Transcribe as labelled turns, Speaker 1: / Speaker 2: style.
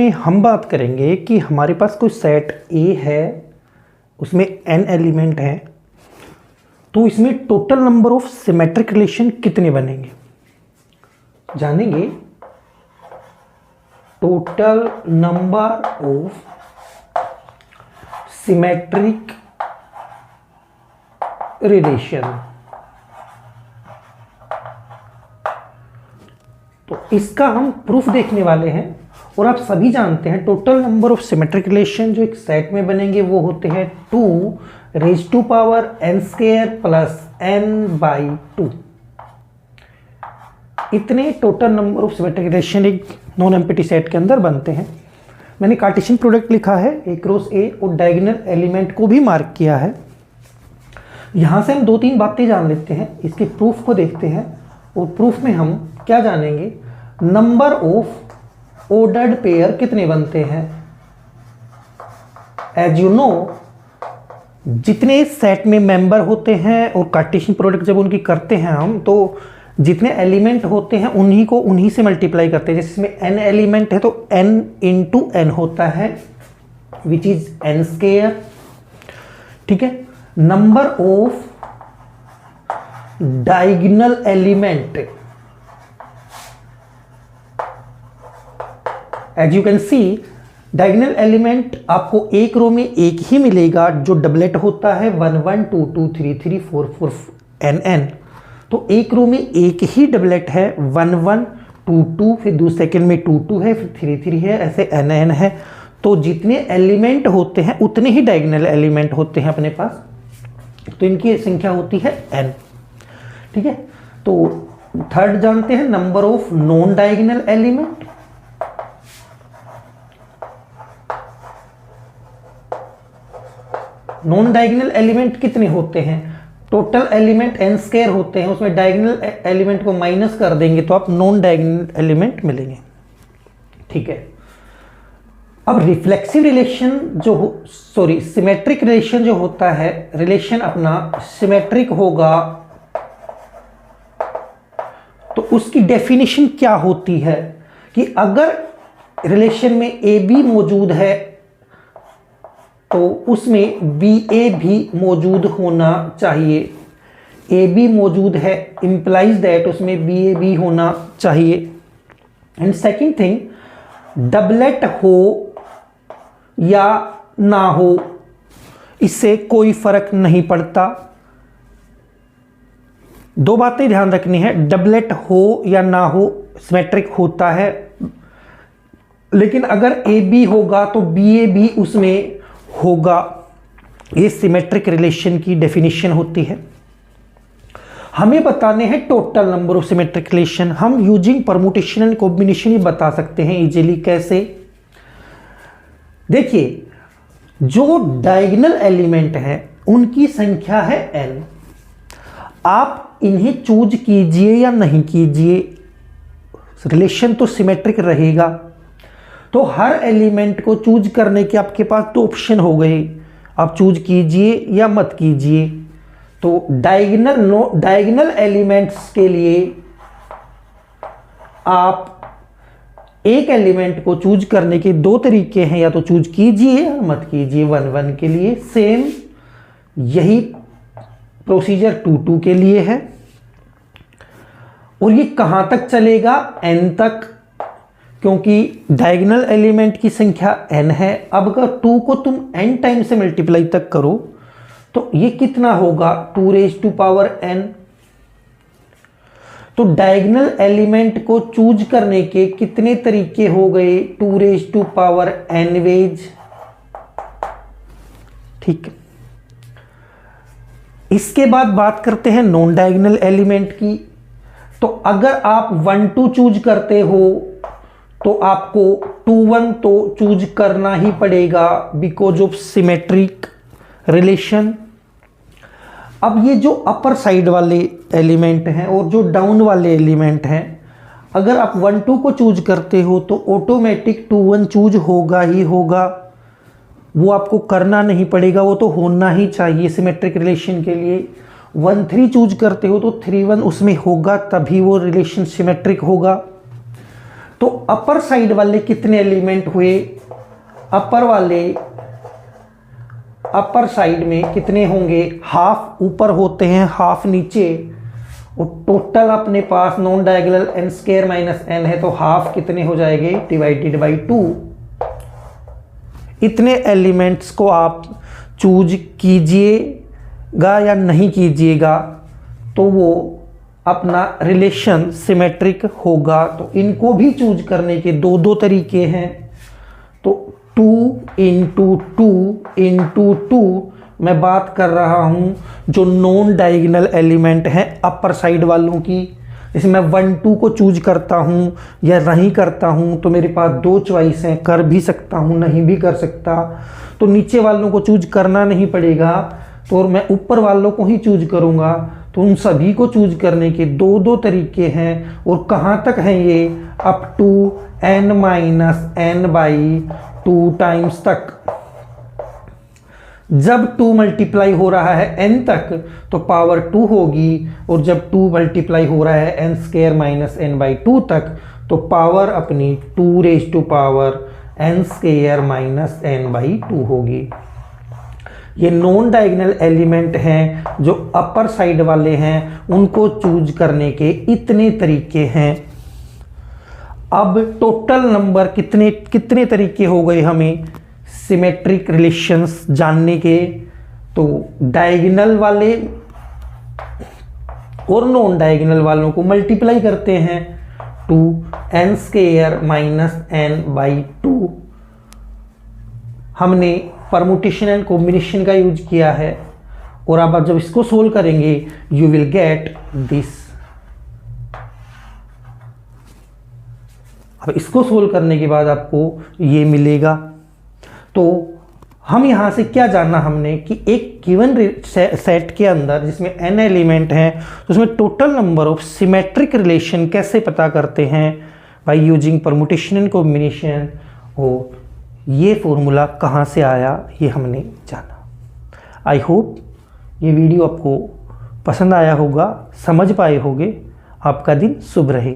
Speaker 1: में हम बात करेंगे कि हमारे पास कोई सेट ए है, उसमें n एलिमेंट हैं, तो इसमें total number of symmetric relation कितने बनेंगे जानेंगे। Total number of symmetric relation, तो इसका हम प्रूफ देखने वाले हैं। और आप सभी जानते हैं total number of symmetric relation जो एक सेट में बनेंगे वो होते हैं 2 power n square plus n/2। इतने total number of symmetric relation एक नॉन एम्प्टी सेट के अंदर बनते हैं। मैंने कार्टेशियन प्रोडक्ट लिखा है A क्रॉस A और डायगोनल एलिमेंट को भी मार्क किया है। यहां से हम 2-3 बातें जान लेते हैं, इसके प्रूफ को देखते हैं। और प्रूफ में हम क्या जानेंगे, नंबर ऑफ ऑर्डर्ड पेयर कितने बनते हैं। एज यू नो, जितने सेट में मेंबर होते हैं और कार्टेशियन प्रोडक्ट जब उनकी करते हैं हम, तो जितने एलिमेंट होते हैं उन्हीं को उन्हीं से मल्टीप्लाई करते हैं। जैसे इसमें n एलिमेंट है तो n इंटू n होता है, विच इज n स्क्वायर। ठीक है। Number of diagonal element, as you can see diagonal element आपको एक रो में एक ही मिलेगा जो डबलेट होता है 1 1 2 2 3 3 4 4 n n। तो एक रो में एक ही डबलेट है 1 1 2 2, फिर दूसरे सेकेंड में 2 2 है, फिर 3 3 है, ऐसे n n है। तो जितने एलिमेंट होते हैं उतने ही डायगोनल एलिमेंट होते हैं अपने पास, तो इनकी संख्या होती है n। ठीक है। तो थर्ड जानते हैं number of non diagonal element. Non diagonal element कितने होते हैं, टोटल एलिमेंट n स्क्वायर होते हैं, उसमें डायगोनल एलिमेंट को माइनस कर देंगे तो आप नॉन डायगोनल एलिमेंट मिलेंगे। ठीक है। अब रिफ्लेक्सिव रिलेशन सिमेट्रिक रिलेशन जो होता है, रिलेशन अपना सिमेट्रिक होगा तो उसकी डेफिनेशन क्या होती है कि अगर रिलेशन में ए बी मौजूद है तो उसमें बी ए भी मौजूद होना चाहिए। ए बी मौजूद है इंप्लाइज दैट उसमें बी ए भी होना चाहिए। एंड सेकंड थिंग, डबलेट हो या ना हो इससे कोई फर्क नहीं पड़ता। दो बातें ध्यान रखनी है, डबलेट हो या ना हो सिमेट्रिक होता है, लेकिन अगर ए बी होगा तो बी ए भी उसमें होगा। ये सिमेट्रिक रिलेशन की डेफिनेशन होती है। हमें बताने हैं total number of symmetric relation. हम यूजिंग परमुटेशन एंड कॉम्बिनेशन ही बता सकते हैं इजीली। कैसे, देखिए जो डायगोनल एलिमेंट है उनकी संख्या है n। आप इन्हें चूज कीजिए या नहीं कीजिए, रिलेशन तो सिमेट्रिक रहेगा। तो हर एलिमेंट को चूज करने के आपके पास दो ऑप्शन हो गए, आप चूज कीजिए या मत कीजिए। तो डायगोनल एलिमेंट्स के लिए आप एक एलिमेंट को चूज करने के दो तरीके हैं, या तो चूज कीजिए या मत कीजिए। 1 1 के लिए सेम यही प्रोसीजर 2 2 के लिए है। और ये कहां तक चलेगा, n तक, क्योंकि डायगोनल एलिमेंट की संख्या n है। अब अगर 2 को तुम n टाइम से मल्टीप्लाई तक करो तो ये कितना होगा, 2n। तो डायगोनल एलिमेंट को चूज करने के कितने तरीके हो गए, 2n वेज। ठीक। इसके बाद बात करते हैं नॉन डायगोनल एलिमेंट की। तो अगर आप 1 2 चूज करते हो तो आपको 2 1 तो चूज करना ही पड़ेगा बिकॉज ऑफ सिमेट्रिक रिलेशन। अब ये जो अपर साइड वाले एलिमेंट हैं और जो डाउन वाले एलिमेंट हैं, अगर आप 1 2 को चूज करते हो तो ऑटोमेटिक 2 1 चूज होगा ही होगा, वो आपको करना नहीं पड़ेगा, वो तो होना ही चाहिए सिमेट्रिक रिलेशन के लिए। 1 3 चूज करते हो तो 3 1 उसमें होगा, तभी वो रिलेशन सिमेट्रिक होगा। तो अपर साइड वाले कितने एलिमेंट हुए, अपर साइड में कितने होंगे, हाफ ऊपर होते हैं हाफ नीचे, और टोटल अपने पास non diagonal n square minus n है, तो हाफ कितने हो जाएंगे डिवाइडेड बाई 2। इतने एलिमेंट्स को आप चूज कीजिएगा या नहीं कीजिएगा तो वो अपना रिलेशन सिमेट्रिक होगा। तो इनको भी चूज करने के दो तरीके हैं। तो 2 इंटू 2 इंटू 2 मैं बात कर रहा हूं जो नॉन डायगोनल एलिमेंट हैं अपर साइड वालों की। जैसे मैं 1 2 को चूज करता हूं या नहीं करता हूं तो मेरे पास 2 चॉइस हैं, कर भी सकता हूं नहीं भी कर सकता। तो नीचे वालों को चूज करना नहीं पड़ेगा, तो और मैं ऊपर वालों को ही चूज करूंगा। तो उन सभी को चूज करने के दो तरीके हैं। और कहाँ तक हैं ये, up to n minus n by 2 times तक। जब 2 मल्टीप्लाई हो रहा है n तक तो पावर 2 होगी, और जब 2 मल्टीप्लाई हो रहा है n square minus n by 2 तक तो पावर अपनी 2 raise to power n square minus n by 2 होगी। ये नॉन डायगोनल एलिमेंट हैं जो अपर साइड वाले हैं, उनको चूज करने के इतने तरीके हैं। अब टोटल नंबर कितने तरीके हो गए हमें सिमेट्रिक रिलेशंस जानने के। तो डायगोनल वाले और नॉन डायगोनल वालों को मल्टीप्लाई करते हैं 2 n square minus n by 2। हमने परमुटेशन एंड कॉम्बिनेशन का यूज किया है, और अब जब इसको सोल्व करेंगे यू विल गेट दिस। अब इसको सोल्व करने के बाद आपको ये मिलेगा। तो हम यहां से क्या जानना हमने कि एक गिवन सेट के अंदर जिसमें n एलिमेंट हैं तो उसमें total number of symmetric relation कैसे पता करते हैं, by using permutation and combination. और ये फॉर्मूला कहाँ से आया ये हमने जाना। आई होप ये वीडियो आपको पसंद आया होगा, समझ पाए होगे। आपका दिन शुभ रहे।